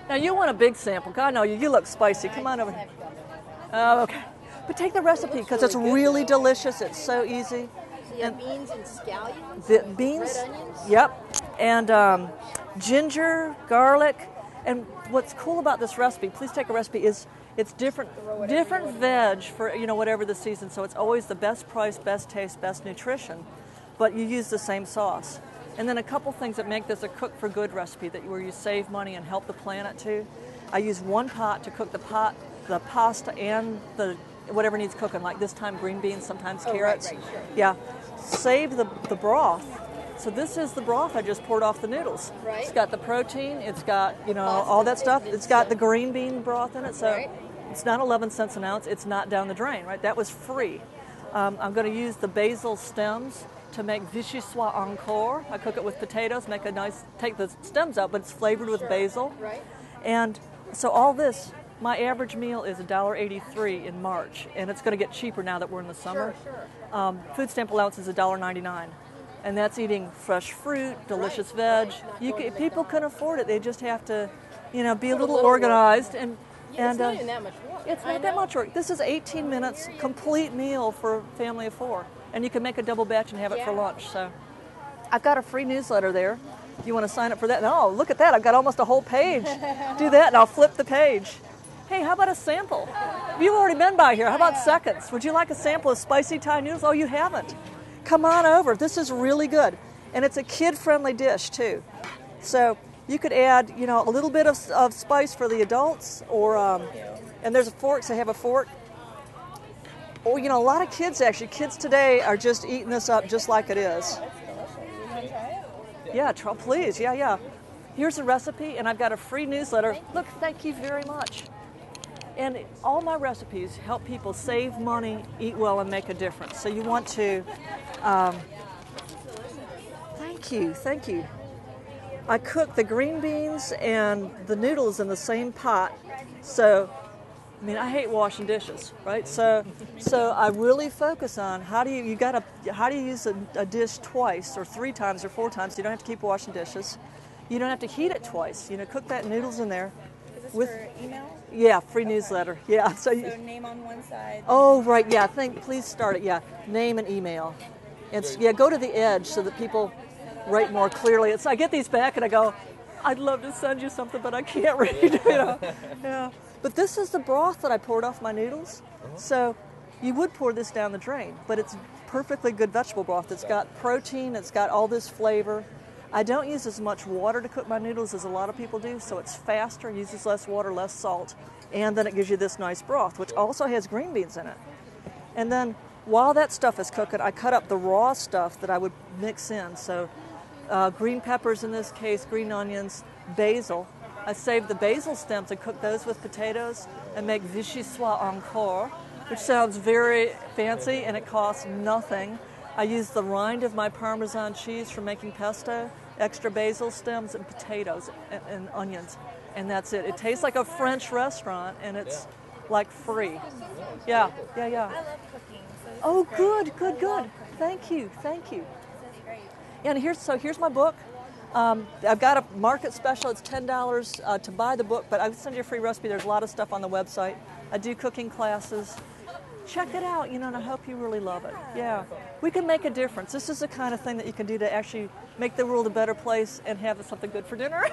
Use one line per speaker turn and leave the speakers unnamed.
Now you want a big sample. God, no, you look spicy. Come on over here. Oh, okay. But take the recipe because it's really delicious. It's so easy.
So you have beans and scallions?
The beans?
Red onions?
Yep. And ginger, garlic. And what's cool about this recipe, please take a recipe, is it's different veg for, you know, whatever the season. So it's always the best price, best taste, best nutrition. But you use the same sauce. And then a couple things that make this a cook for good recipe where you save money and help the planet too. I use one pot to cook the pasta and the whatever needs cooking, like this time green beans, sometimes carrots.
Right, sure.
Yeah. Save the broth. So this is the broth I just poured off the noodles.
Right.
It's got the protein, it's got, you know, all that stuff. It's got the green bean broth in it, so it's not 11 cents an ounce, it's not down the drain, right? That was free. I'm going to use the basil stems to make Vichyssoise Encore. I cook it with potatoes, make a nice, take the stems out, but it's flavored with basil.
Right.
And so all this, my average meal is $1.83 in March, and it's going to get cheaper now that we're in the summer.
Sure.
Food stamp allowance is $1.99, and that's eating fresh fruit, delicious veg. People can afford it. They just have to, you know, be a little organized and.
Yeah, it's not even that much work.
It's not that much work. This is 18 minutes, complete meal for a family of 4. And you can make a double batch and have it for lunch. So I've got a free newsletter there. You want to sign up for that? Oh, look at that. I've got almost a whole page. Do that and I'll flip the page. Hey, how about a sample? You've already been by here. How about seconds? Would you like a sample of spicy Thai noodles? Oh, you haven't. Come on over. This is really good. And it's a kid-friendly dish, too. So you could add, you know, a little bit of spice for the adults, or and there's a fork, so have a fork. Or, you know, a lot of kids today are just eating this up just like it is. Yeah, please, yeah. Here's the recipe, and I've got a free newsletter. Look, thank you very much. And all my recipes help people save money, eat well, and make a difference. So you want to, thank you. I cook the green beans and the noodles in the same pot. So, I mean, I hate washing dishes, right? So I really focus on how do you use a dish twice or 3 times or 4 times. So you don't have to keep washing dishes. You don't have to heat it twice. You know, cook that noodles in there.
Is this for email?
Yeah, free newsletter. Yeah.
So name on one side.
Oh, right. Yeah. Please start it. Yeah. Name and email. Go to the edge so that people write more clearly. I get these back and I go, I'd love to send you something, but I can't read. You know. Yeah. But this is the broth that I poured off my noodles. So you would pour this down the drain, but it's perfectly good vegetable broth. It's got protein. It's got all this flavor. I don't use as much water to cook my noodles as a lot of people do, so it's faster, uses less water, less salt, and then it gives you this nice broth, which also has green beans in it. And then while that stuff is cooking, I cut up the raw stuff that I would mix in. So green peppers in this case, green onions, basil. I save the basil stems and cook those with potatoes and make Vichyssoise Encore, which sounds very fancy and it costs nothing. I use the rind of my Parmesan cheese for making pesto, extra basil stems and potatoes and onions, and that's it. It tastes like a French restaurant, and it's like free. Yeah.
I love cooking.
Oh, good. Thank you.
This is great.
Yeah, and here's my book. I've got a market special. It's $10 to buy the book, but I'll send you a free recipe. There's a lot of stuff on the website. I do cooking classes. Check it out, and I hope you really love it. Yeah. We can make a difference. This is the kind of thing that you can do to actually make the world a better place and have something good for dinner.